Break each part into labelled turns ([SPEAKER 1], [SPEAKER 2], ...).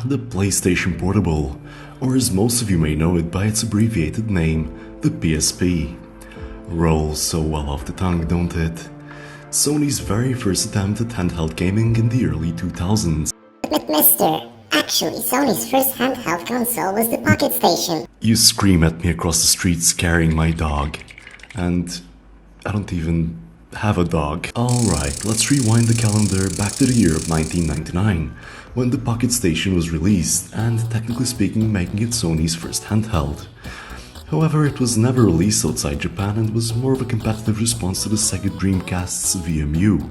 [SPEAKER 1] the PlayStation Portable, or as most of you may know it by its abbreviated name, the PSP. Rolls so well off the tongue, don't it? Sony's very first attempt at handheld gaming in the early 2000s.
[SPEAKER 2] Mister, actually Sony's first handheld console was the Pocket Station.
[SPEAKER 1] You scream at me across the streets carrying my dog, and I don't even have a dog. Alright, let's rewind the calendar back to the year of 1999, when the Pocket Station was released, and technically speaking making it Sony's first handheld. However, it was never released outside Japan and was more of a competitive response to the Sega Dreamcast's VMU.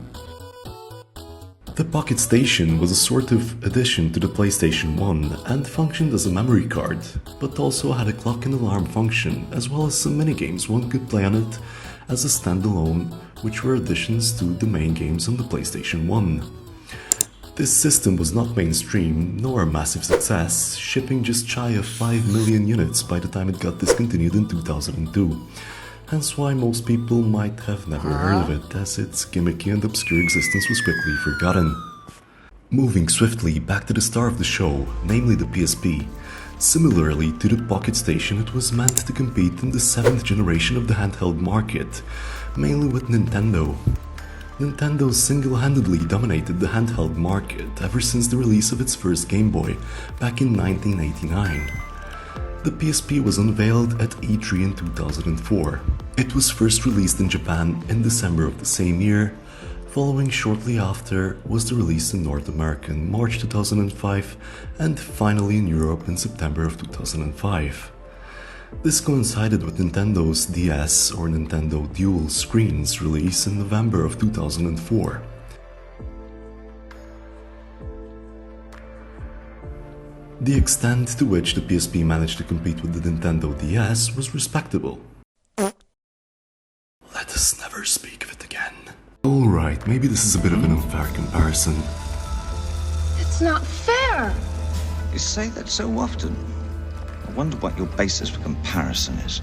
[SPEAKER 1] The Pocket Station was a sort of addition to the PlayStation 1 and functioned as a memory card, but also had a clock and alarm function, as well as some minigames one could play on it as a standalone, which were additions to the main games on the PlayStation 1. This system was not mainstream, nor a massive success, shipping just shy of 5 million units by the time it got discontinued in 2002. Hence why most people might have never heard of it, as its gimmicky and obscure existence was quickly forgotten. Moving swiftly back to the star of the show, namely the PSP. Similarly to the Pocket Station, it was meant to compete in the 7th generation of the handheld market, mainly with Nintendo. Nintendo single-handedly dominated the handheld market ever since the release of its first Game Boy back in 1989. The PSP was unveiled at E3 in 2004. It was first released in Japan in December of the same year. Following shortly after was the release in North America in March 2005 and finally in Europe in September of 2005. This coincided with Nintendo's DS or Nintendo Dual Screens release in November of 2004. The extent to which the PSP managed to compete with the Nintendo DS was respectable. Let us never speak of it again. Alright, maybe this is a bit of an unfair comparison.
[SPEAKER 3] It's not fair!
[SPEAKER 4] You say that so often. I wonder what your basis for comparison is.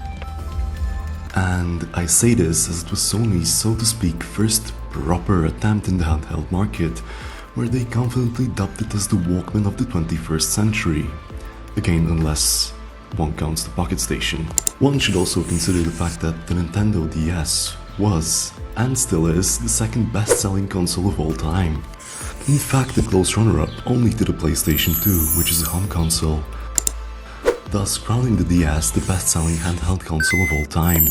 [SPEAKER 1] And I say this as it was Sony's, so to speak, first proper attempt in the handheld market, where they confidently dubbed it as the Walkman of the 21st century. Again, unless one counts the Pocket Station. One should also consider the fact that the Nintendo DS was, and still is, the second best-selling console of all time. In fact, a close runner-up only to the PlayStation 2, which is a home console, thus crowning the DS the best-selling handheld console of all time.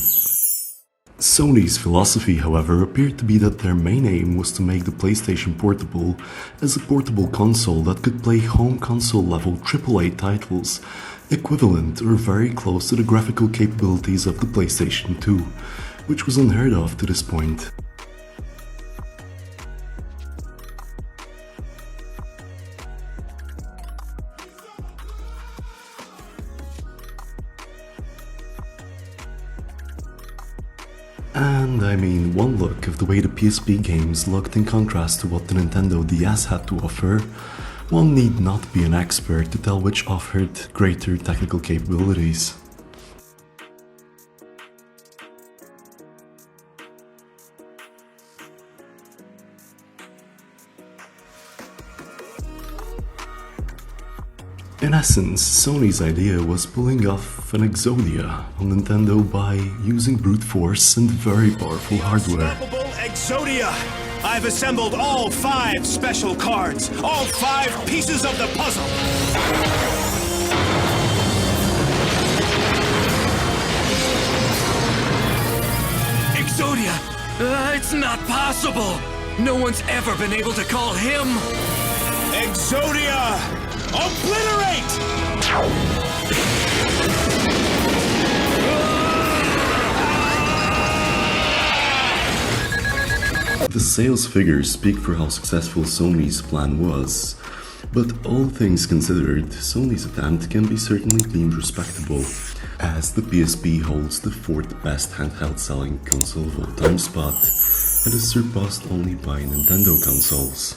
[SPEAKER 1] Sony's philosophy, however, appeared to be that their main aim was to make the PlayStation Portable as a portable console that could play home console-level AAA titles, equivalent or very close to the graphical capabilities of the PlayStation 2, which was unheard of to this point. And I mean, one look of the way the PSP games looked in contrast to what the Nintendo DS had to offer, one need not be an expert to tell which offered greater technical capabilities. In essence, Sony's idea was pulling off an Exodia on Nintendo by using brute force and very powerful hardware.
[SPEAKER 5] Unstoppable Exodia! I've assembled all 5 special cards, all 5 pieces of the puzzle!
[SPEAKER 6] Exodia! It's not possible! No one's ever been able to call him!
[SPEAKER 5] Exodia! Obliterate!
[SPEAKER 1] The sales figures speak for how successful Sony's plan was, but all things considered, Sony's attempt can be certainly deemed respectable, as the PSP holds the 4th best handheld selling console of all time spot, and is surpassed only by Nintendo consoles.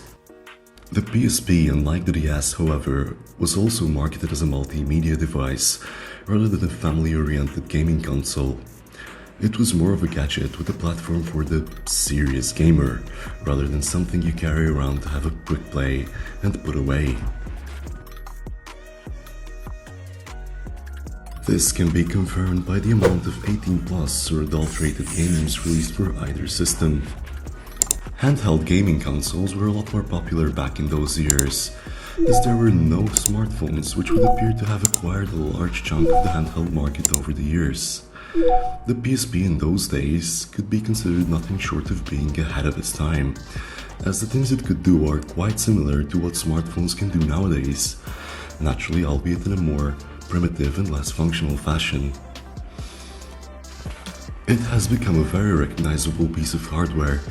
[SPEAKER 1] The PSP, unlike the DS, however, was also marketed as a multimedia device rather than a family-oriented gaming console. It was more of a gadget with a platform for the serious gamer, rather than something you carry around to have a quick play and put away. This can be confirmed by the amount of 18+ or adult-rated games released for either system. Handheld gaming consoles were a lot more popular back in those years, as there were no smartphones, which would appear to have acquired a large chunk of the handheld market over the years. The PSP in those days could be considered nothing short of being ahead of its time, as the things it could do are quite similar to what smartphones can do nowadays, naturally albeit in a more primitive and less functional fashion. It has become a very recognizable piece of hardware,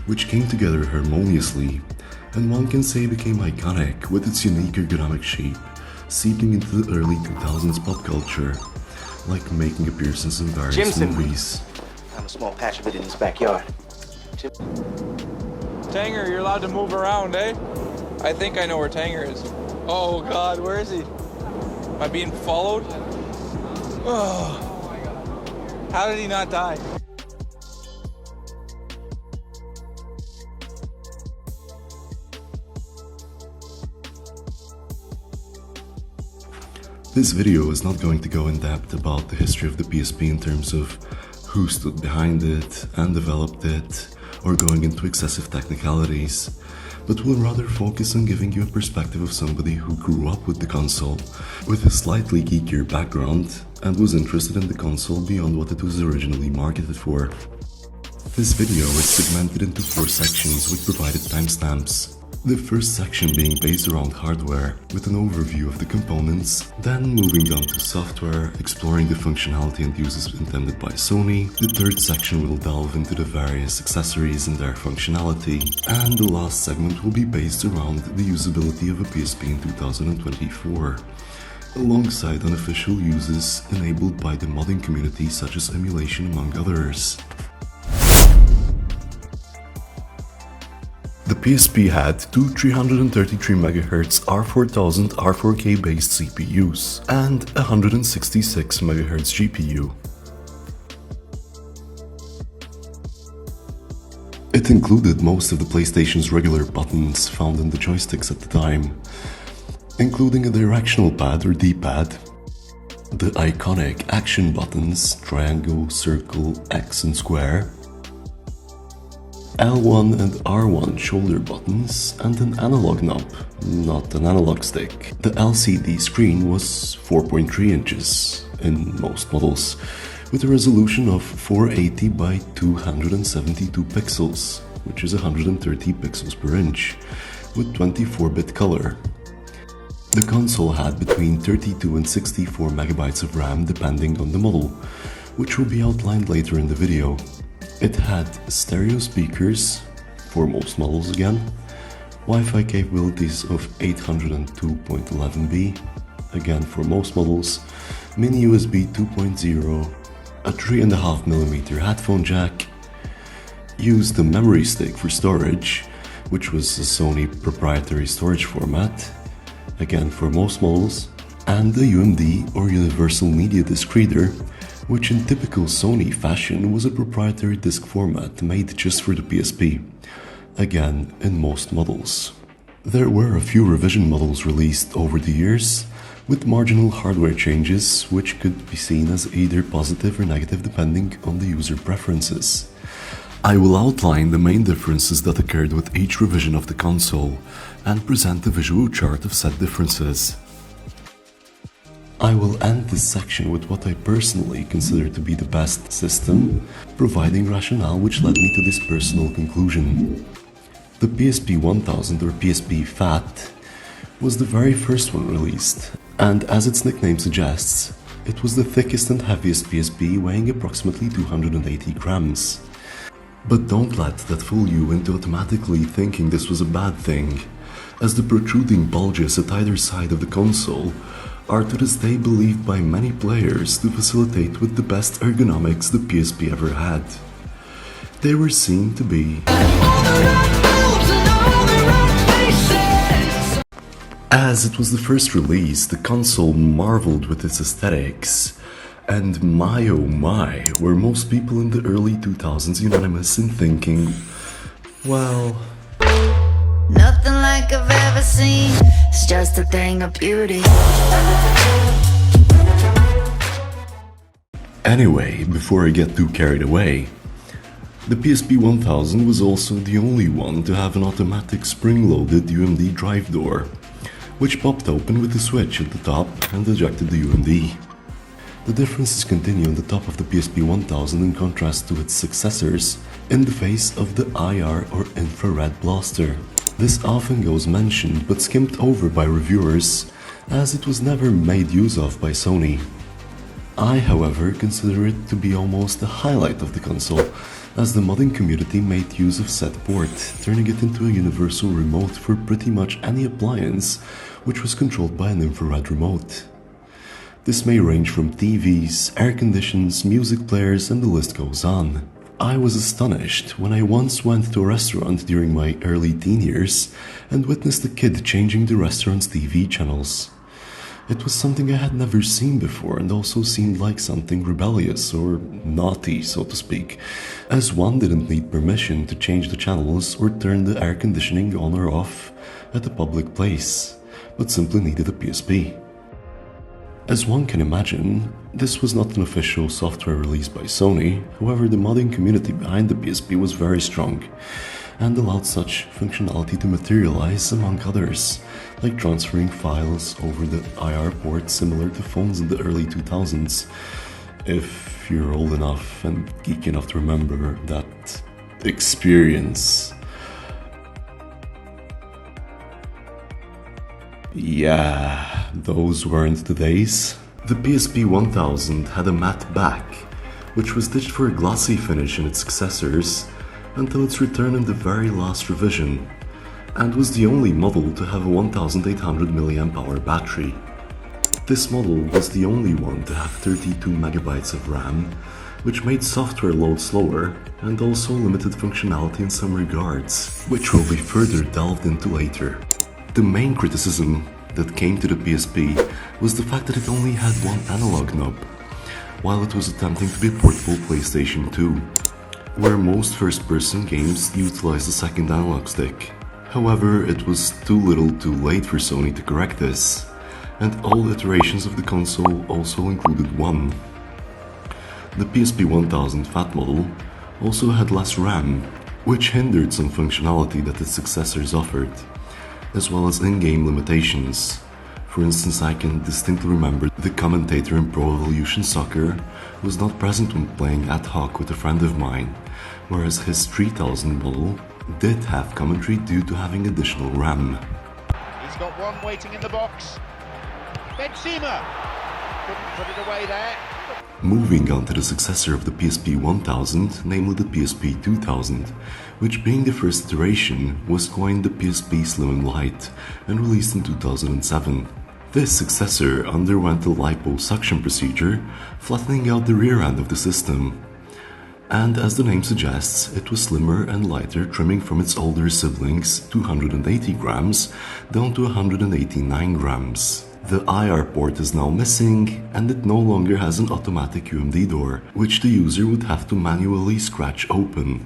[SPEAKER 1] which came together harmoniously, and one can say became iconic with its unique ergonomic shape, seeping into the early 2000s pop culture, like making appearances in various movies.
[SPEAKER 7] Found a small patch of it in his backyard.
[SPEAKER 8] Tanger, you're allowed to move around, eh? I think I know where Tanger is. Oh God, where is he? Am I being followed? Oh. How did he not die?
[SPEAKER 1] This video is not going to go in depth about the history of the PSP in terms of who stood behind it and developed it, or going into excessive technicalities, but will rather focus on giving you a perspective of somebody who grew up with the console, with a slightly geekier background, and was interested in the console beyond what it was originally marketed for. This video is segmented into 4 sections with provided timestamps. The first section being based around hardware, with an overview of the components, then moving on to software, exploring the functionality and uses intended by Sony. The third section will delve into the various accessories and their functionality, and the last segment will be based around the usability of a PSP in 2024, alongside unofficial uses enabled by the modding community such as emulation among others. The PSP had two 333MHz R4000 R4K based CPUs and a 166MHz GPU. It included most of the PlayStation's regular buttons found in the joysticks at the time, including a directional pad or D-pad, the iconic action buttons triangle, circle, X and square, L1 and R1 shoulder buttons, and an analog knob, not an analog stick. The LCD screen was 4.3 inches in most models, with a resolution of 480 by 272 pixels, which is 130 pixels per inch, with 24-bit color. The console had between 32 and 64 megabytes of RAM depending on the model, which will be outlined later in the video. It had stereo speakers, for most models again, Wi-Fi capabilities of 802.11b, again for most models, mini USB 2.0, a 3.5mm headphone jack, used a memory stick for storage, which was a Sony proprietary storage format, again for most models, and a UMD or Universal Media Disc Reader, which in typical Sony fashion was a proprietary disc format made just for the PSP, again in most models. There were a few revision models released over the years, with marginal hardware changes which could be seen as either positive or negative depending on the user preferences. I will outline the main differences that occurred with each revision of the console and present a visual chart of said differences. I will end this section with what I personally consider to be the best system, providing rationale which led me to this personal conclusion. The PSP 1000 or PSP Fat was the very first one released, and as its nickname suggests, it was the thickest and heaviest PSP, weighing approximately 280 grams. But don't let that fool you into automatically thinking this was a bad thing, as the protruding bulges at either side of the console are to this day believed by many players to facilitate with the best ergonomics the PSP ever had. They were seen to be as it was the first release, the console marveled with its aesthetics, and my oh my, were most people in the early 2000s unanimous in thinking, well,
[SPEAKER 9] nothing like I've ever seen, it's just a thing of beauty.
[SPEAKER 1] Anyway, before I get too carried away, the PSP 1000 was also the only one to have an automatic spring-loaded UMD drive door, which popped open with a switch at the top and ejected the UMD. The differences continue on the top of the PSP 1000 in contrast to its successors in the face of the IR or infrared blaster. This often goes mentioned but skimmed over by reviewers as it was never made use of by Sony. I, however, consider it to be almost the highlight of the console, as the modding community made use of said port, turning it into a universal remote for pretty much any appliance which was controlled by an infrared remote. This may range from TVs, air conditions, music players, and the list goes on. I was astonished when I once went to a restaurant during my early teen years and witnessed a kid changing the restaurant's TV channels. It was something I had never seen before and also seemed like something rebellious or naughty, so to speak, as one didn't need permission to change the channels or turn the air conditioning on or off at a public place, but simply needed a PSP. As one can imagine, this was not an official software release by Sony, however the modding community behind the PSP was very strong and allowed such functionality to materialize among others, like transferring files over the IR port similar to phones in the early 2000s, if you're old enough and geek enough to remember that experience. Yeah, those weren't the days. The PSP 1000 had a matte back, which was ditched for a glossy finish in its successors until its return in the very last revision, and was the only model to have a 1800 mAh battery. This model was the only one to have 32 MB of RAM, which made software load slower and also limited functionality in some regards, which will be further delved into later. The main criticism that came to the PSP was the fact that it only had one analog knob, while it was attempting to be a portable PlayStation 2, where most first-person games utilize the second analog stick. However, it was too little too late for Sony to correct this, and all iterations of the console also included one. The PSP 1000 Fat model also had less RAM, which hindered some functionality that its successors offered, as well as in-game limitations. For instance, I can distinctly remember the commentator in Pro Evolution Soccer was not present when playing ad hoc with a friend of mine, whereas his 3000 model did have commentary due to having additional RAM.
[SPEAKER 10] He's got one waiting in the box. Benzema couldn't put it away there.
[SPEAKER 1] Moving on to the successor of the PSP 1000, namely the PSP 2000, which being the first iteration was coined the PSP Slim and Light and released in 2007. This successor underwent a liposuction procedure, flattening out the rear end of the system. And as the name suggests, it was slimmer and lighter, trimming from its older siblings 280 grams down to 189 grams. The IR port is now missing, and it no longer has an automatic UMD door, which the user would have to manually scratch open.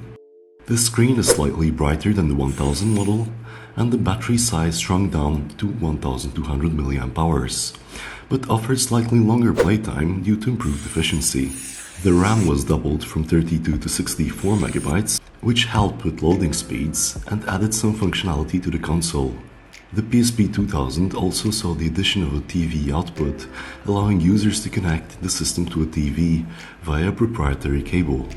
[SPEAKER 1] The screen is slightly brighter than the 1000 model, and the battery size shrunk down to 1200 mAh, but offered slightly longer playtime due to improved efficiency. The RAM was doubled from 32 to 64 MB, which helped with loading speeds and added some functionality to the console. The PSP 2000 also saw the addition of a TV output, allowing users to connect the system to a TV via a proprietary cable.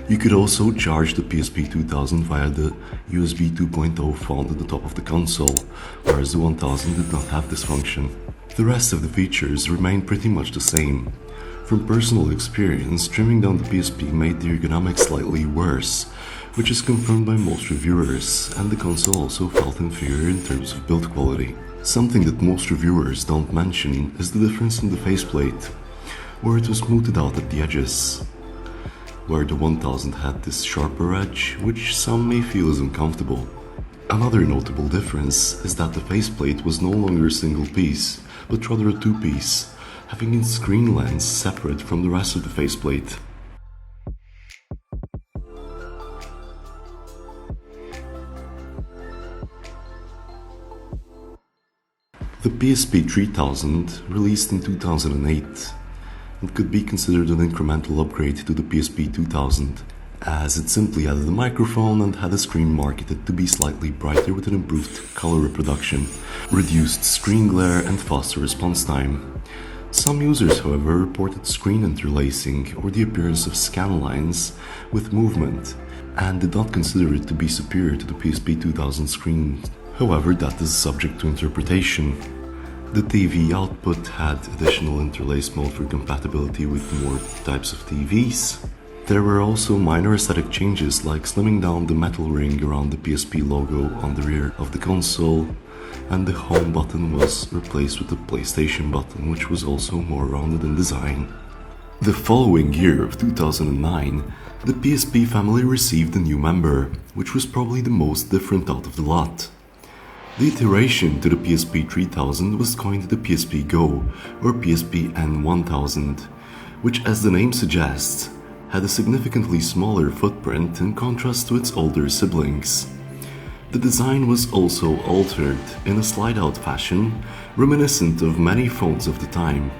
[SPEAKER 1] You could also charge the PSP 2000 via the USB 2.0 found at the top of the console, whereas the 1000 did not have this function. The rest of the features remained pretty much the same. From personal experience, trimming down the PSP made the ergonomics slightly worse, which is confirmed by most reviewers, and the console also felt inferior in terms of build quality. Something that most reviewers don't mention is the difference in the faceplate, where it was smoothed out at the edges, where the 1000 had this sharper edge, which some may feel is uncomfortable. Another notable difference is that the faceplate was no longer a single piece, but rather a two-piece, having its screen lens separate from the rest of the faceplate. The PSP 3000, released in 2008, and could be considered an incremental upgrade to the PSP 2000, as it simply added a microphone and had a screen marketed to be slightly brighter with an improved color reproduction, reduced screen glare and faster response time. Some users, however, reported screen interlacing or the appearance of scan lines with movement, and did not consider it to be superior to the PSP 2000 screen. However, that is subject to interpretation. The TV output had additional interlace mode for compatibility with more types of TVs. There were also minor aesthetic changes like slimming down the metal ring around the PSP logo on the rear of the console, and the home button was replaced with the PlayStation button, which was also more rounded in design. The following year of 2009, the PSP family received a new member, which was probably the most different out of the lot. The iteration to the PSP 3000 was coined the PSP Go, or PSP N1000, which, as the name suggests, had a significantly smaller footprint in contrast to its older siblings. The design was also altered in a slide-out fashion, reminiscent of many phones of the time.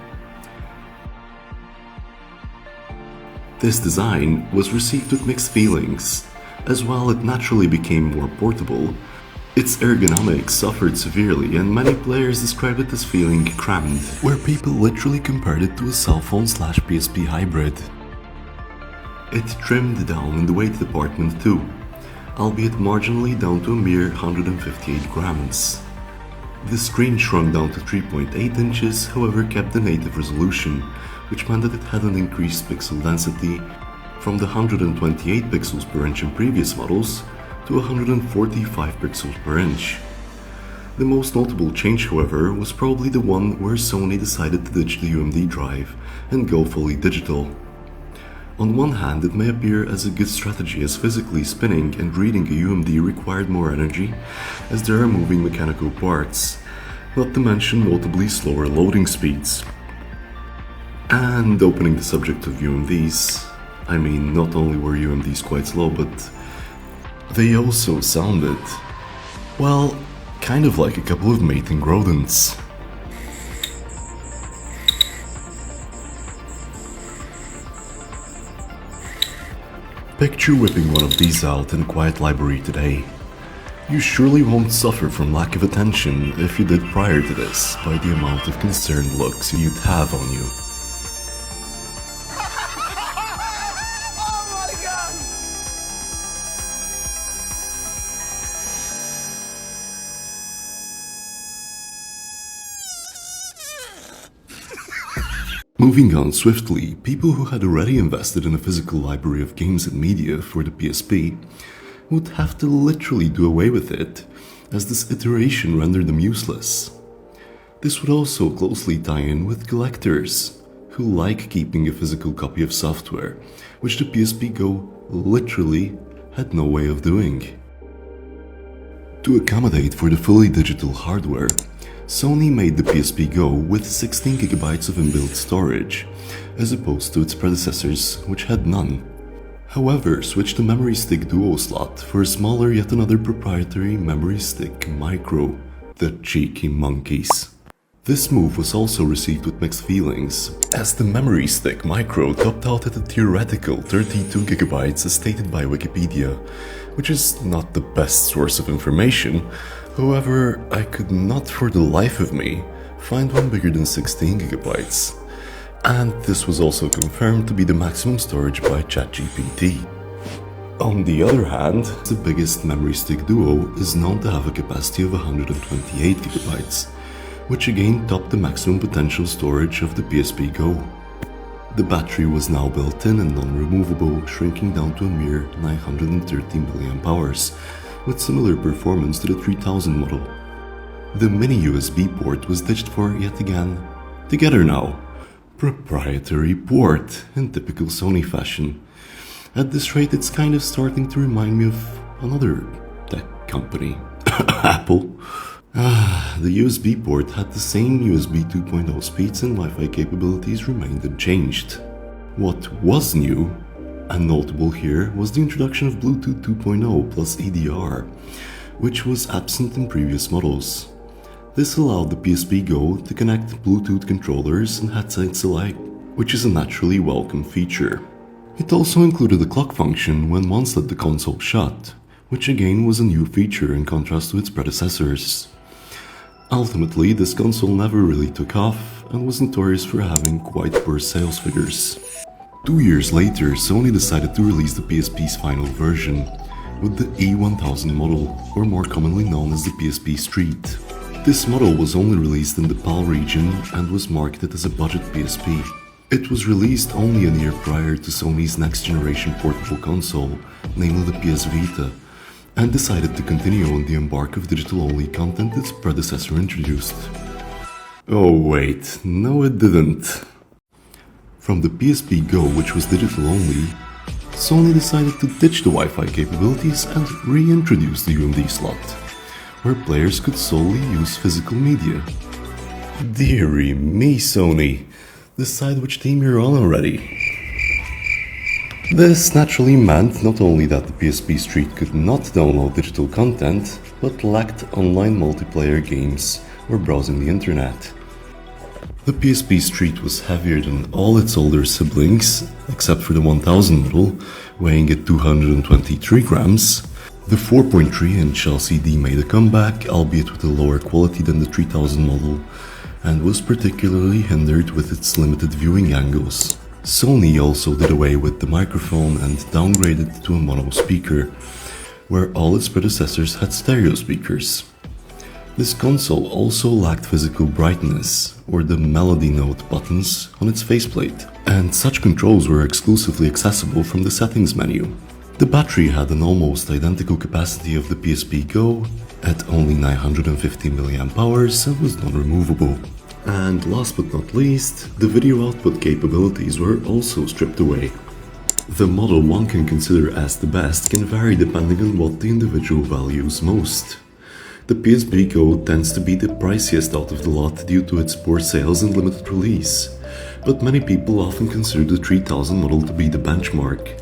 [SPEAKER 1] This design was received with mixed feelings, as while it naturally became more portable, its ergonomics suffered severely, and many players described it as feeling crammed, where people literally compared it to a cell phone/PSP hybrid. It trimmed down in the weight department too, albeit marginally down to a mere 158 grams. The screen shrunk down to 3.8 inches, however kept the native resolution, which meant that it had an increased pixel density from the 128 pixels per inch in previous models to 145 pixels per inch. The most notable change, however, was probably the one where Sony decided to ditch the UMD drive and go fully digital. On one hand, it may appear as a good strategy, as physically spinning and reading a UMD required more energy, as there are moving mechanical parts, not to mention notably slower loading speeds. And opening the subject of UMDs, I mean, not only were UMDs quite slow, but they also sounded, well, kind of like a couple of mating rodents. Picture whipping one of these out in a quiet library today. You surely won't suffer from lack of attention if you did prior to this by the amount of concerned looks you'd have on you. Moving on swiftly, people who had already invested in a physical library of games and media for the PSP would have to literally do away with it, as this iteration rendered them useless. This would also closely tie in with collectors, who like keeping a physical copy of software, which the PSP Go literally had no way of doing. To accommodate for the fully digital hardware, Sony made the PSP Go with 16GB of inbuilt storage, as opposed to its predecessors, which had none. However, switched the memory stick duo slot for a smaller yet another proprietary memory stick micro, the cheeky monkeys. This move was also received with mixed feelings, as the memory stick micro topped out at a theoretical 32GB as stated by Wikipedia, which is not the best source of information. However, I could not for the life of me find one bigger than 16GB, and this was also confirmed to be the maximum storage by ChatGPT. On the other hand, the biggest memory stick duo is known to have a capacity of 128GB, which again topped the maximum potential storage of the PSP Go. The battery was now built in and non-removable, shrinking down to a mere 930 mAh, with similar performance to the 3000 model. The mini USB port was ditched for, yet again, together now, proprietary port in typical Sony fashion. At this rate, it's kind of starting to remind me of another tech company, Apple. The USB port had the same USB 2.0 speeds and Wi-Fi capabilities remained unchanged. What was new and notable here was the introduction of Bluetooth 2.0 plus EDR, which was absent in previous models. This allowed the PSP Go to connect Bluetooth controllers and headsets alike which is a naturally welcome feature. It also included a clock function when one let the console shut, which again was a new feature in contrast to its predecessors. Ultimately, this console never really took off and was notorious for having quite poor sales figures. 2 years later, Sony decided to release the PSP's final version, with the E1000 model, or more commonly known as the PSP Street. This model was only released in the PAL region and was marketed as a budget PSP. It was released only a year prior to Sony's next generation portable console, namely the PS Vita, and decided to continue on the embark of digital-only content its predecessor introduced. Oh wait, no it didn't. From the PSP Go, which was digital-only, Sony decided to ditch the Wi-Fi capabilities and reintroduce the UMD slot, where players could solely use physical media. Dearie me, Sony, decide which team you're on already. This naturally meant not only that the PSP Street could not download digital content, but lacked online multiplayer games or browsing the internet. The PSP Street was heavier than all its older siblings, except for the 1000 model, weighing at 223 grams. The 4.3-inch LCD made a comeback, albeit with a lower quality than the 3000 model, and was particularly hindered with its limited viewing angles. Sony also did away with the microphone and downgraded it to a mono speaker, where all its predecessors had stereo speakers. This console also lacked physical brightness, or the melody note buttons on its faceplate, and such controls were exclusively accessible from the settings menu. The battery had an almost identical capacity of the PSP Go at only 950 mAh and was non-removable. And last but not least, the video output capabilities were also stripped away. The model one can consider as the best can vary depending on what the individual values most. The PSP Go tends to be the priciest out of the lot due to its poor sales and limited release, but many people often consider the 3000 model to be the benchmark.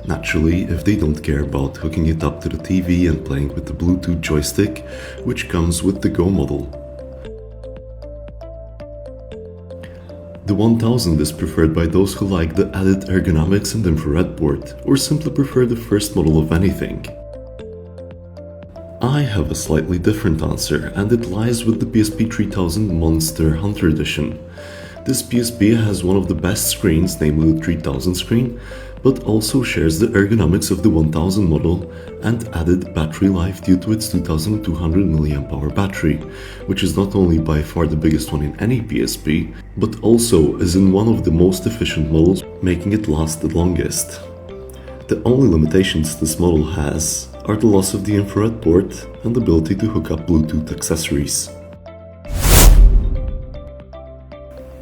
[SPEAKER 1] Naturally, if they don't care about hooking it up to the TV and playing with the Bluetooth joystick, which comes with the Go model. The 1000 is preferred by those who like the added ergonomics and infrared port, or simply prefer the first model of anything. I have a slightly different answer, and it lies with the PSP 3000 Monster Hunter Edition. This PSP has one of the best screens, namely the 3000 screen, but also shares the ergonomics of the 1000 model and added battery life due to its 2200 mAh battery, which is not only by far the biggest one in any PSP, but also is in one of the most efficient models, making it last the longest. The only limitations this model has are the loss of the infrared port and the ability to hook up Bluetooth accessories.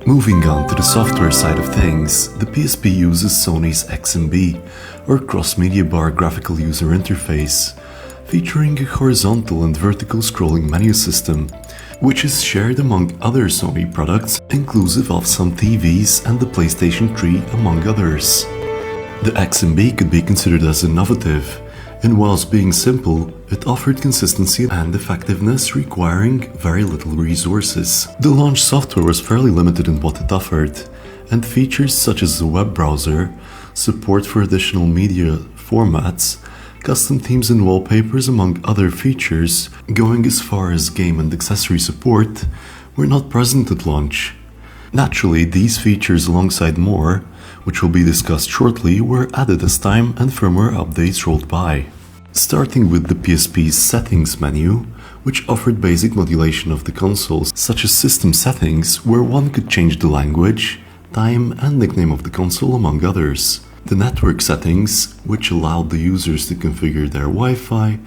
[SPEAKER 1] Moving on to the software side of things, the PSP uses Sony's XMB, or Cross-Media Bar graphical user interface, featuring a horizontal and vertical scrolling menu system, which is shared among other Sony products, inclusive of some TVs and the PlayStation 3 among others. The XMB could be considered as innovative, and whilst being simple, it offered consistency and effectiveness requiring very little resources. The launch software was fairly limited in what it offered, and features such as a web browser, support for additional media formats, custom themes and wallpapers among other features, going as far as game and accessory support, were not present at launch. Naturally, these features alongside more, which will be discussed shortly, were added as time and firmware updates rolled by. Starting with the PSP's settings menu, which offered basic modulation of the consoles, such as system settings, where one could change the language, time and nickname of the console among others. The network settings, which allowed the users to configure their Wi-Fi,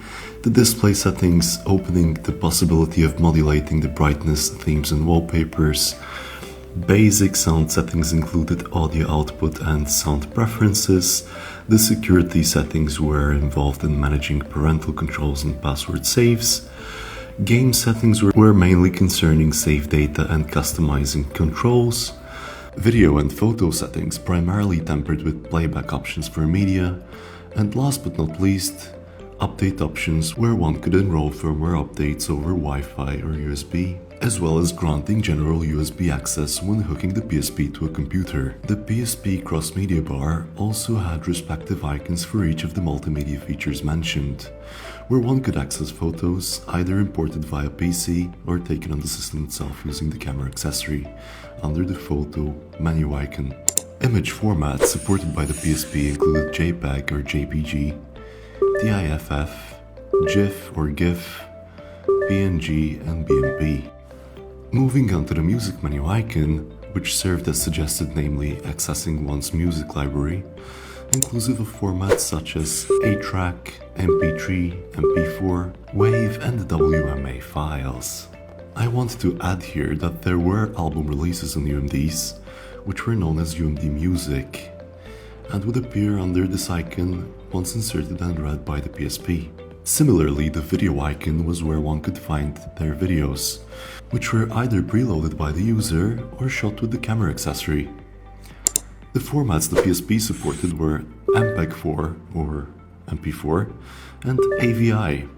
[SPEAKER 1] the display settings, opening the possibility of modulating the brightness, themes and wallpapers. Basic sound settings included audio output and sound preferences. The security settings were involved in managing parental controls and password saves. Game settings were mainly concerning save data and customizing controls. Video and photo settings primarily tempered with playback options for media. And last but not least, update options where one could enroll firmware updates over Wi-Fi or USB. as well as granting general USB access when hooking the PSP to a computer. The PSP cross-media bar also had respective icons for each of the multimedia features mentioned, where one could access photos either imported via PC or taken on the system itself using the camera accessory under the photo menu icon. Image formats supported by the PSP included JPEG or JPG, TIFF, GIF or GIF, PNG and BMP. Moving on to the music menu icon, which served as suggested, namely accessing one's music library, inclusive of formats such as A-Track, MP3, MP4, WAV and the WMA files. I want to add here that there were album releases on UMDs, which were known as UMD Music, and would appear under this icon once inserted and read by the PSP. Similarly, the video icon was where one could find their videos, which were either preloaded by the user or shot with the camera accessory. The formats the PSP supported were MPEG-4 or MP4 and AVI.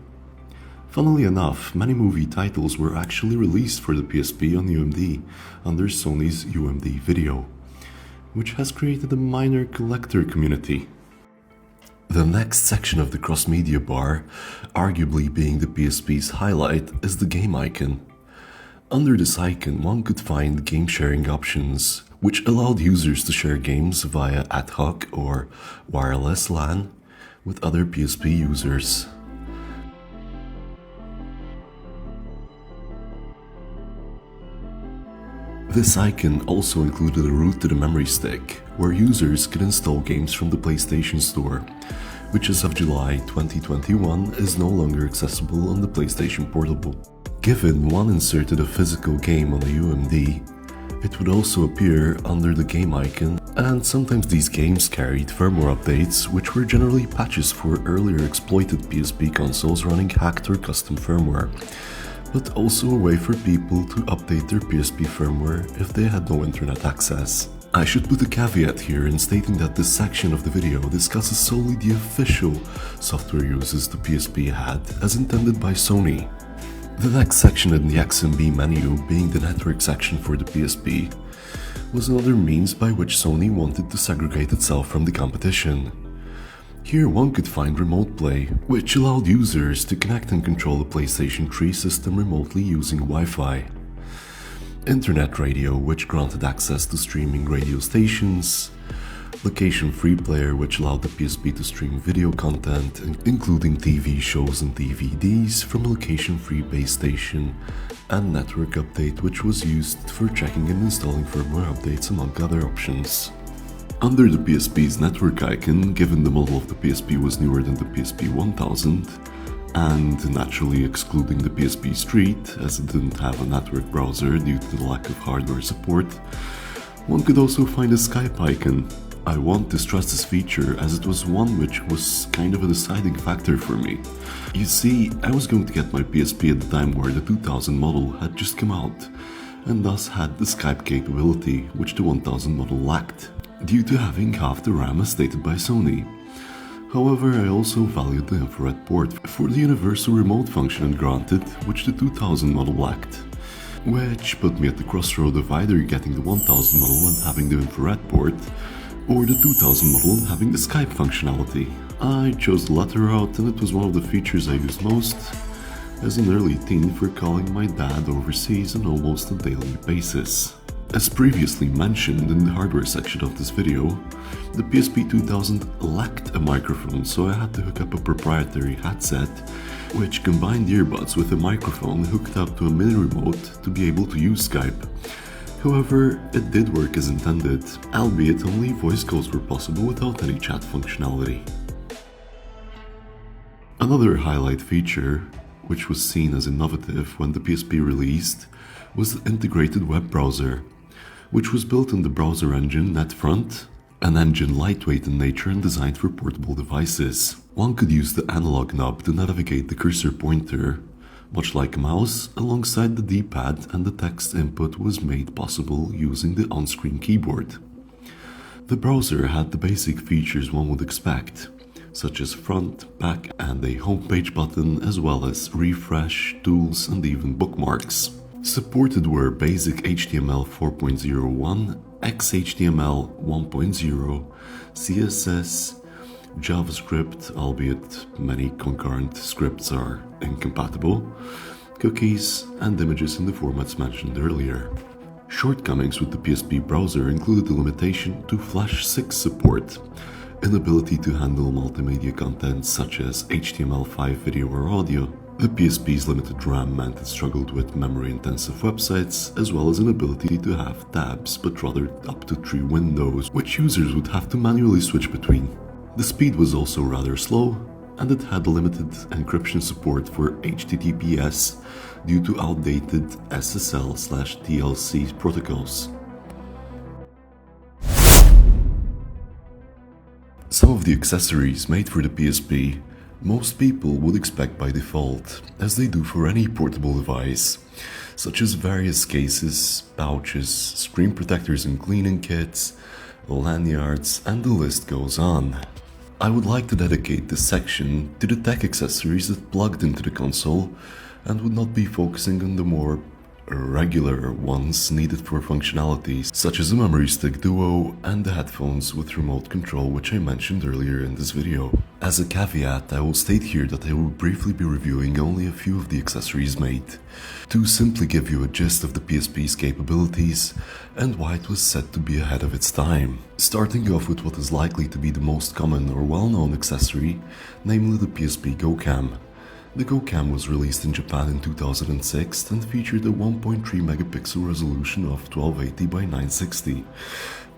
[SPEAKER 1] Funnily enough, many movie titles were actually released for the PSP on UMD under Sony's UMD Video, which has created a minor collector community. The next section of the cross-media bar, arguably being the PSP's highlight, is the game icon. Under this icon, one could find game sharing options, which allowed users to share games via ad hoc or wireless LAN with other PSP users. This icon also included a route to the memory stick, where users could install games from the PlayStation Store, which as of July 2021 is no longer accessible on the PlayStation Portable. Given one inserted a physical game on a UMD, it would also appear under the game icon, and sometimes these games carried firmware updates, which were generally patches for earlier exploited PSP consoles running hacked or custom firmware, but also a way for people to update their PSP firmware if they had no internet access. I should put a caveat here in stating that this section of the video discusses solely the official software uses the PSP had as intended by Sony. The next section in the XMB menu, being the network section for the PSP, was another means by which Sony wanted to segregate itself from the competition. Here one could find Remote Play, which allowed users to connect and control the PlayStation 3 system remotely using Wi-Fi. Internet Radio, which granted access to streaming radio stations. Location Free Player, which allowed the PSP to stream video content, including TV shows and DVDs from a location-free base station. And Network Update, which was used for checking and installing firmware updates among other options. Under the PSP's network icon, given the model of the PSP was newer than the PSP 1000, and naturally excluding the PSP Street as it didn't have a network browser due to the lack of hardware support, one could also find a Skype icon. I want to stress this feature as it was one which was kind of a deciding factor for me. You see, I was going to get my PSP at the time where the 2000 model had just come out, and thus had the Skype capability which the 1000 model lacked, due to having half the RAM as stated by Sony. However, I also valued the infrared port for the universal remote function and granted, which the 2000 model lacked, which put me at the crossroad of either getting the 1000 model and having the infrared port, or the 2000 model and having the Skype functionality. I chose the latter route, and it was one of the features I used most as an early teen for calling my dad overseas on almost a daily basis. As previously mentioned in the hardware section of this video, the PSP 2000 lacked a microphone, so I had to hook up a proprietary headset which combined earbuds with a microphone hooked up to a mini remote to be able to use Skype. However, it did work as intended, albeit only voice calls were possible without any chat functionality. Another highlight feature, which was seen as innovative when the PSP released, was the integrated web browser, which was built on the browser engine NetFront, an engine lightweight in nature and designed for portable devices. One could use the analog knob to navigate the cursor pointer, much like a mouse, alongside the D-pad, and the text input was made possible using the on-screen keyboard. The browser had the basic features one would expect, such as front, back, and a homepage button, as well as refresh, tools, and even bookmarks. Supported were basic HTML 4.01, XHTML 1.0, CSS, JavaScript, albeit many concurrent scripts are incompatible, cookies, and images in the formats mentioned earlier. Shortcomings with the PSP browser included the limitation to Flash 6 support, inability to handle multimedia content such as HTML5 video or audio. The PSP's limited RAM meant it struggled with memory-intensive websites, as well as an ability to have tabs, but rather up to 3 windows, which users would have to manually switch between. The speed was also rather slow, and it had limited encryption support for HTTPS due to outdated SSL/TLC protocols. Some of the accessories made for the PSP most people would expect by default, as they do for any portable device, such as various cases, pouches, screen protectors and cleaning kits, lanyards, and the list goes on. I would like to dedicate this section to the tech accessories that plugged into the console and would not be focusing on the more regular ones needed for functionalities, such as the Memory Stick Duo and the headphones with remote control, which I mentioned earlier in this video. As a caveat, I will state here that I will briefly be reviewing only a few of the accessories made, to simply give you a gist of the PSP's capabilities and why it was said to be ahead of its time. Starting off with what is likely to be the most common or well-known accessory, namely the PSP GoCam. The GoCam was released in Japan in 2006 and featured a 1.3 megapixel resolution of 1280 by 960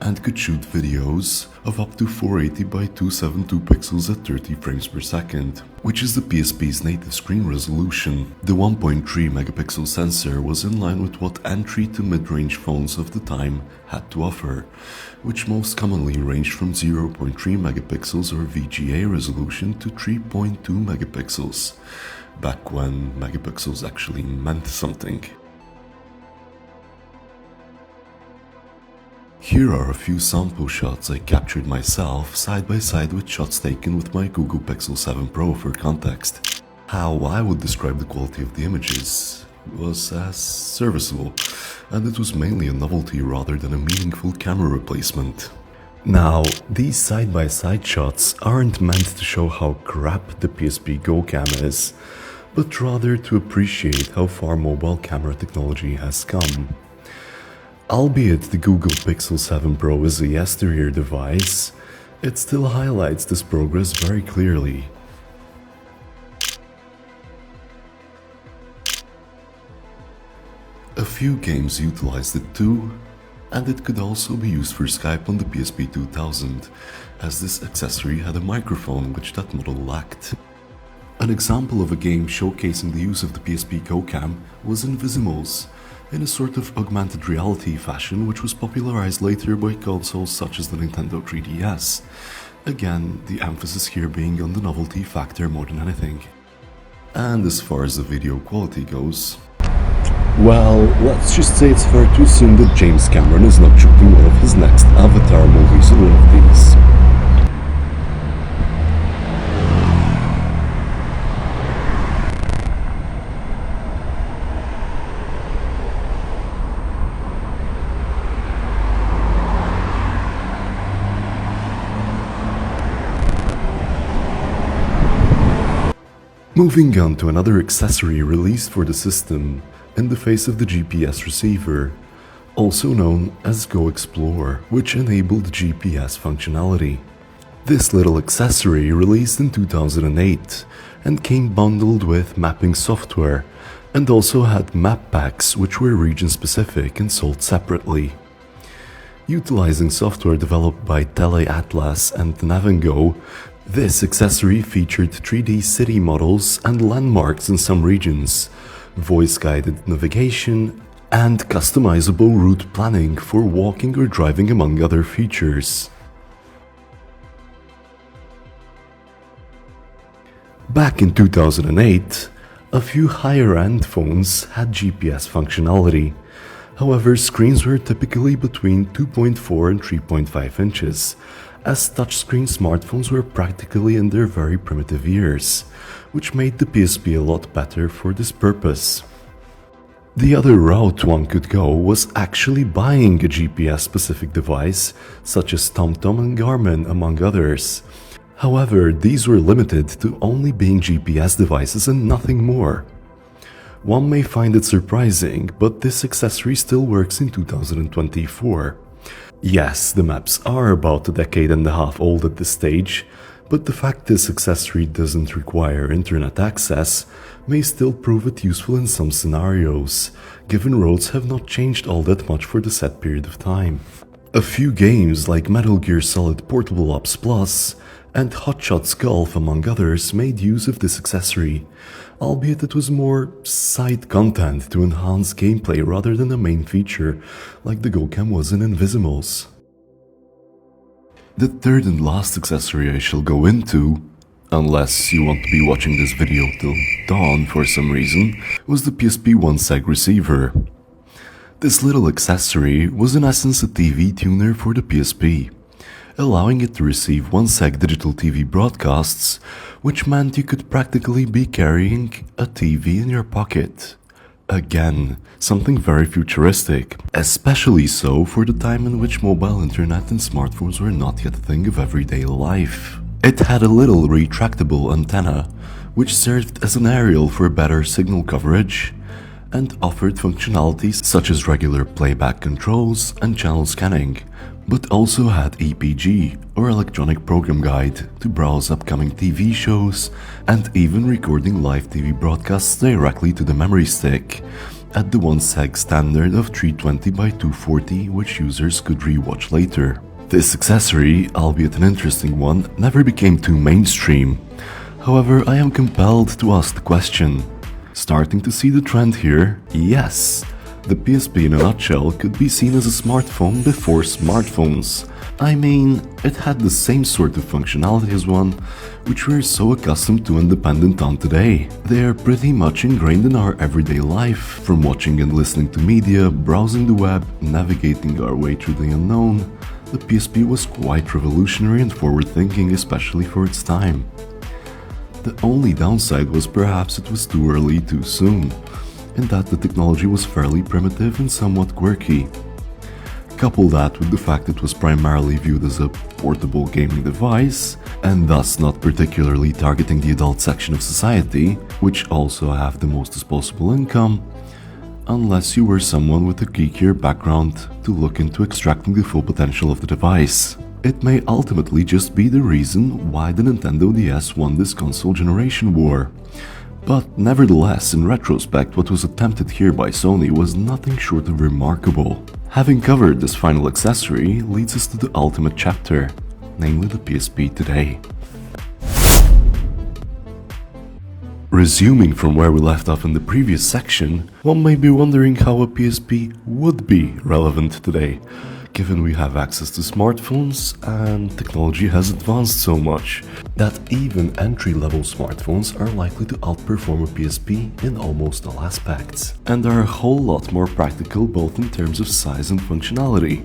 [SPEAKER 1] and could shoot videos of up to 480 by 272 pixels at 30 frames per second, which is the PSP's native screen resolution. The 1.3 megapixel sensor was in line with what entry to mid-range phones of the time had to offer, which most commonly ranged from 0.3 megapixels or VGA resolution to 3.2 megapixels, back when megapixels actually meant something. Here are a few sample shots I captured myself side by side with shots taken with my Google Pixel 7 Pro for context. How I would describe the quality of the images was as serviceable, and it was mainly a novelty rather than a meaningful camera replacement. Now, these side-by-side shots aren't meant to show how crap the PSP GoCam is, but rather to appreciate how far mobile camera technology has come. Albeit the Google Pixel 7 Pro is a yesteryear device, it still highlights this progress very clearly. A few games utilized it too, and it could also be used for Skype on the PSP 2000, as this accessory had a microphone which that model lacked. An example of a game showcasing the use of the PSP GoCam was Invisimals, in a sort of augmented reality fashion which was popularized later by consoles such as the Nintendo 3DS. Again, the emphasis here being on the novelty factor more than anything. And as far as the video quality goes, well, let's just say it's fair to assume that James Cameron is not shooting one of his next Avatar movies in one of these. Moving on to another accessory released for the system in the face of the GPS receiver, also known as Go Explore, which enabled GPS functionality. This little accessory released in 2008 and came bundled with mapping software, and also had map packs which were region specific and sold separately. Utilizing software developed by TeleAtlas and Navigo, this accessory featured 3D city models and landmarks in some regions, voice-guided navigation, and customizable route planning for walking or driving, among other features. Back in 2008, a few higher-end phones had GPS functionality. However, screens were typically between 2.4 and 3.5 inches, as touchscreen smartphones were practically in their very primitive years, which made the PSP a lot better for this purpose. The other route one could go was actually buying a GPS-specific device, such as TomTom and Garmin, among others. However, these were limited to only being GPS devices and nothing more. One may find it surprising, but this accessory still works in 2024. Yes, the maps are about a decade and a half old at this stage, but the fact this accessory doesn't require internet access may still prove it useful in some scenarios, given roads have not changed all that much for the set period of time. A few games like Metal Gear Solid Portable Ops Plus and Hot Shots Golf, among others, made use of this accessory, albeit it was more side content to enhance gameplay rather than a main feature, like the GoCam was in Invisimals. The third and last accessory I shall go into, unless you want to be watching this video till dawn for some reason, was the PSP 1seg receiver. This little accessory was in essence a TV tuner for the PSP, allowing it to receive 1seg digital TV broadcasts, which meant you could practically be carrying a TV in your pocket. Again, something very futuristic, especially so for the time in which mobile internet and smartphones were not yet a thing of everyday life. It had a little retractable antenna, which served as an aerial for better signal coverage, and offered functionalities such as regular playback controls and channel scanning, but also had EPG, or Electronic Program Guide, to browse upcoming TV shows and even recording live TV broadcasts directly to the memory stick, at the 1seg standard of 320 by 240, which users could rewatch later. This accessory, albeit an interesting one, never became too mainstream. However, I am compelled to ask the question. Starting to see the trend here? Yes. The PSP in a nutshell could be seen as a smartphone before smartphones. I mean, it had the same sort of functionality as one, which we're so accustomed to and dependent on today. They are pretty much ingrained in our everyday life, from watching and listening to media, browsing the web, navigating our way through the unknown. The PSP was quite revolutionary and forward-thinking, especially for its time. The only downside was perhaps it was too early too soon, in that the technology was fairly primitive and somewhat quirky. Couple that with the fact it was primarily viewed as a portable gaming device, and thus not particularly targeting the adult section of society, which also have the most disposable income, unless you were someone with a geekier background to look into extracting the full potential of the device. It may ultimately just be the reason why the Nintendo DS won this console generation war. But nevertheless, in retrospect, what was attempted here by Sony was nothing short of remarkable. Having covered this final accessory leads us to the ultimate chapter, namely the PSP today. Resuming from where we left off in the previous section, one may be wondering how a PSP would be relevant today, given we have access to smartphones and technology has advanced so much that even entry-level smartphones are likely to outperform a PSP in almost all aspects, and are a whole lot more practical both in terms of size and functionality.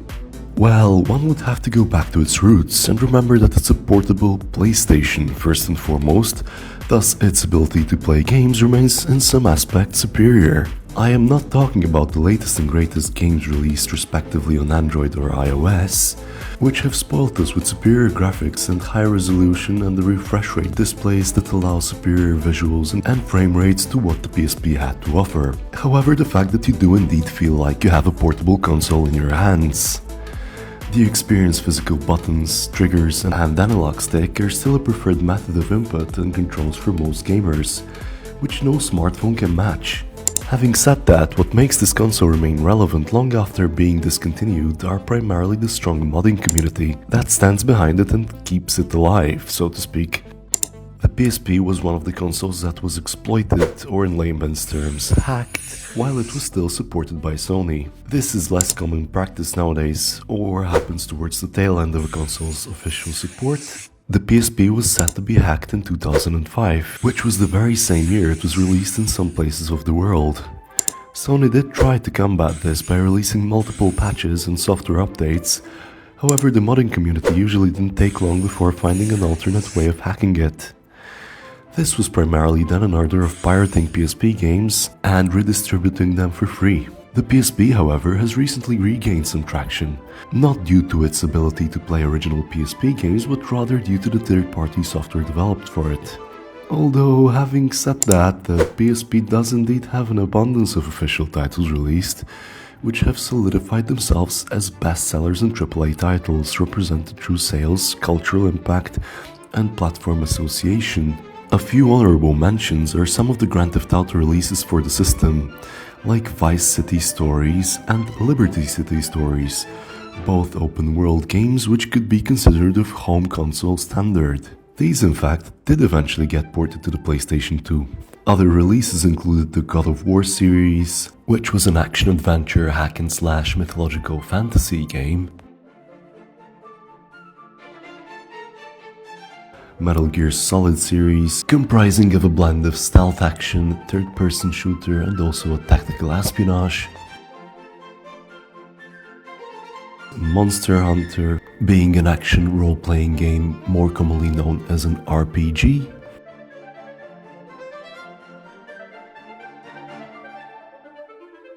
[SPEAKER 1] Well, one would have to go back to its roots and remember that it's a portable PlayStation first and foremost, thus its ability to play games remains in some aspects superior. I am not talking about the latest and greatest games released respectively on Android or iOS, which have spoiled us with superior graphics and high resolution and the refresh rate displays that allow superior visuals and frame rates to what the PSP had to offer. However, the fact that you do indeed feel like you have a portable console in your hands. The experienced physical buttons, triggers and analog stick are still a preferred method of input and controls for most gamers, which no smartphone can match. Having said that, what makes this console remain relevant long after being discontinued are primarily the strong modding community that stands behind it and keeps it alive, so to speak. The PSP was one of the consoles that was exploited, or in layman's terms, hacked, while it was still supported by Sony. This is less common practice nowadays, or happens towards the tail end of a console's official support. The PSP was set to be hacked in 2005, which was the very same year it was released in some places of the world. Sony did try to combat this by releasing multiple patches and software updates, however the modding community usually didn't take long before finding an alternate way of hacking it. This was primarily done in order of pirating PSP games and redistributing them for free. The PSP, however, has recently regained some traction, not due to its ability to play original PSP games, but rather due to the third-party software developed for it. Although, having said that, the PSP does indeed have an abundance of official titles released, which have solidified themselves as bestsellers and AAA titles represented through sales, cultural impact, and platform association. A few honorable mentions are some of the Grand Theft Auto releases for the system, like Vice City Stories and Liberty City Stories, both open-world games which could be considered of home console standard. These in fact did eventually get ported to the PlayStation 2. Other releases included the God of War series, which was an action-adventure hack-and-slash mythological fantasy game, Metal Gear Solid series, comprising of a blend of stealth action, third-person shooter and also a tactical espionage, Monster Hunter, being an action role-playing game more commonly known as an RPG,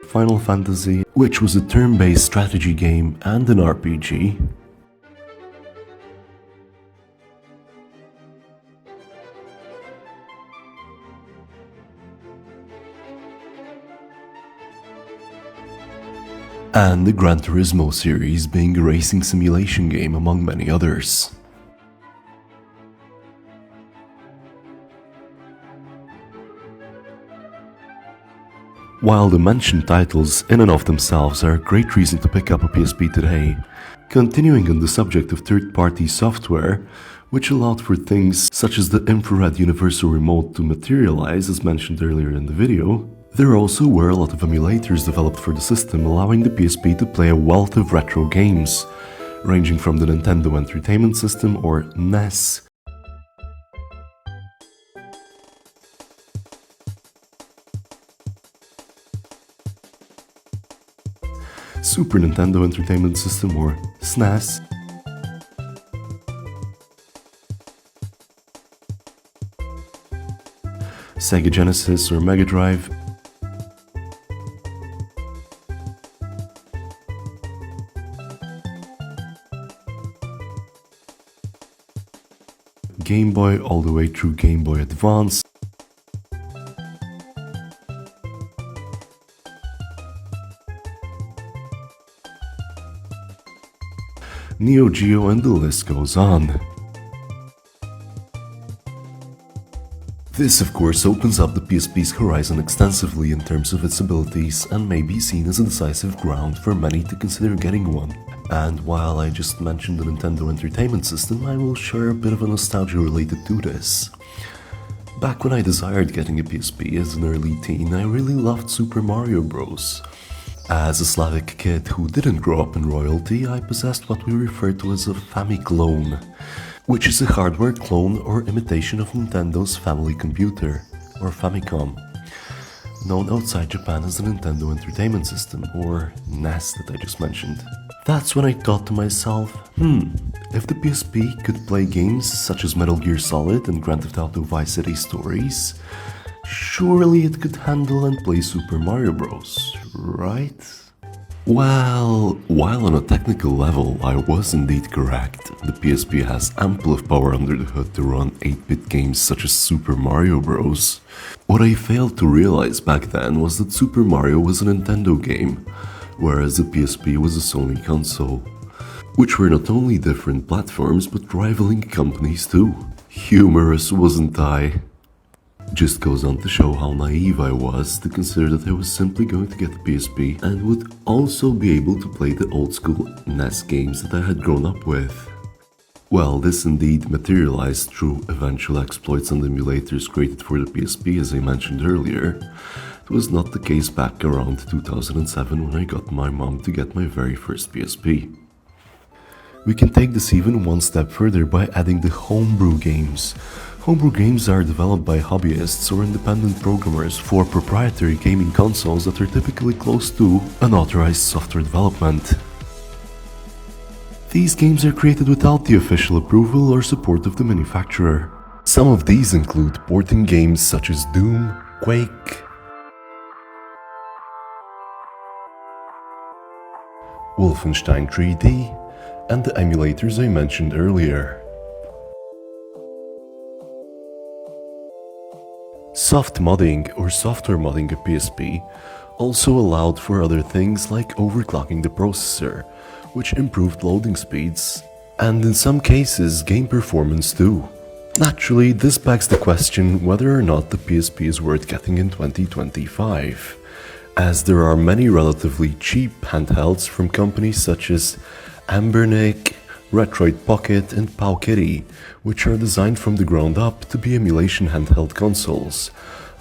[SPEAKER 1] Final Fantasy, which was a turn-based strategy game and an RPG, and the Gran Turismo series, being a racing simulation game among many others. While the mentioned titles in and of themselves are a great reason to pick up a PSP today, continuing on the subject of third-party software, which allowed for things such as the infrared universal remote to materialize as mentioned earlier in the video, there also were a lot of emulators developed for the system, allowing the PSP to play a wealth of retro games, ranging from the Nintendo Entertainment System or NES, Super Nintendo Entertainment System or SNES, Sega Genesis or Mega Drive, Game Boy all the way through Game Boy Advance, Neo Geo, and the list goes on. This of course opens up the PSP's horizon extensively in terms of its abilities and may be seen as a decisive ground for many to consider getting one. And while I just mentioned the Nintendo Entertainment System, I will share a bit of a nostalgia related to this. Back when I desired getting a PSP as an early teen, I really loved Super Mario Bros. As a Slavic kid who didn't grow up in royalty, I possessed what we refer to as a Famiclone, which is a hardware clone or imitation of Nintendo's family computer, or Famicom, known outside Japan as the Nintendo Entertainment System, or NES that I just mentioned. That's when I thought to myself, if the PSP could play games such as Metal Gear Solid and Grand Theft Auto Vice City Stories, surely it could handle and play Super Mario Bros., right? Well, while on a technical level I was indeed correct, the PSP has ample of power under the hood to run 8-bit games such as Super Mario Bros. What I failed to realize back then was that Super Mario was a Nintendo game, whereas the PSP was a Sony console, which were not only different platforms but rivaling companies too. Humorous, wasn't I? Just goes on to show how naive I was to consider that I was simply going to get the PSP and would also be able to play the old school NES games that I had grown up with. Well, this indeed materialized through eventual exploits and emulators created for the PSP, as I mentioned earlier. It was not the case back around 2007 when I got my mom to get my very first PSP. We can take this even one step further by adding the homebrew games. Homebrew games are developed by hobbyists or independent programmers for proprietary gaming consoles that are typically close to unauthorized software development. These games are created without the official approval or support of the manufacturer. Some of these include porting games such as Doom, Quake, Wolfenstein 3D, and the emulators I mentioned earlier. Soft modding or software modding a PSP also allowed for other things like overclocking the processor, which improved loading speeds, and in some cases game performance too. Naturally, this begs the question whether or not the PSP is worth getting in 2025, as there are many relatively cheap handhelds from companies such as Ambernick, Retroid Pocket and Powkitty, which are designed from the ground up to be emulation handheld consoles,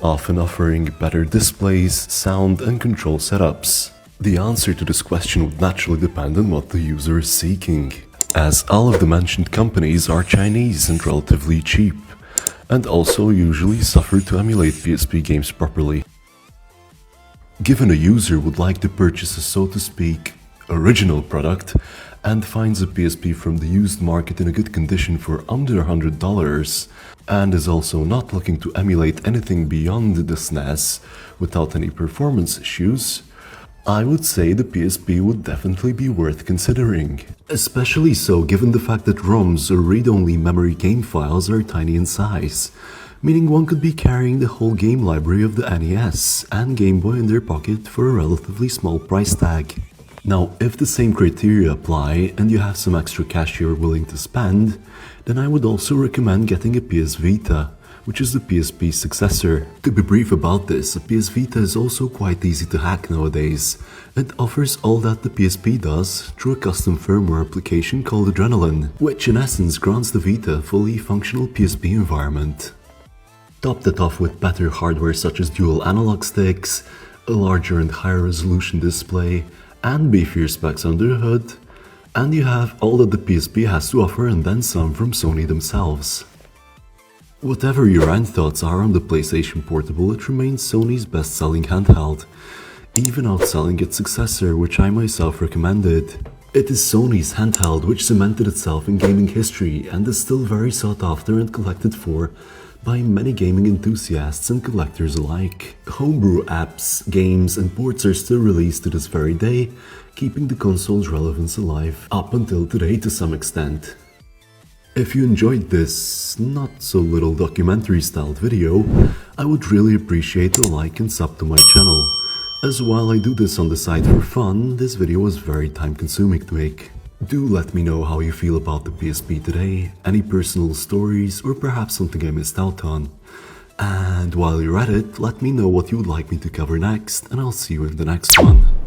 [SPEAKER 1] often offering better displays, sound and control setups. The answer to this question would naturally depend on what the user is seeking, as all of the mentioned companies are Chinese and relatively cheap, and also usually suffer to emulate PSP games properly. Given a user would like to purchase a, so to speak, original product, and finds a PSP from the used market in a good condition for under $100, and is also not looking to emulate anything beyond the SNES without any performance issues, I would say the PSP would definitely be worth considering. Especially so given the fact that ROMs or read-only memory game files are tiny in size, meaning one could be carrying the whole game library of the NES and Game Boy in their pocket for a relatively small price tag. Now, if the same criteria apply and you have some extra cash you're willing to spend, then I would also recommend getting a PS Vita, which is the PSP's successor. To be brief about this, a PS Vita is also quite easy to hack nowadays. It offers all that the PSP does through a custom firmware application called Adrenaline, which in essence grants the Vita a fully functional PSP environment. Top that off with better hardware such as dual analog sticks, a larger and higher resolution display, and beefier specs under the hood, and you have all that the PSP has to offer and then some from Sony themselves. Whatever your end thoughts are on the PlayStation Portable, it remains Sony's best-selling handheld, even outselling its successor, which I myself recommended. It is Sony's handheld which cemented itself in gaming history and is still very sought after and collected for by many gaming enthusiasts and collectors alike. Homebrew apps, games and ports are still released to this very day, keeping the console's relevance alive up until today to some extent. If you enjoyed this not-so-little documentary-styled video, I would really appreciate a like and sub to my channel, as while I do this on the side for fun, this video was very time-consuming to make. Do let me know how you feel about the PSP today, any personal stories, or perhaps something I missed out on. And while you're at it, let me know what you would like me to cover next, and I'll see you in the next one.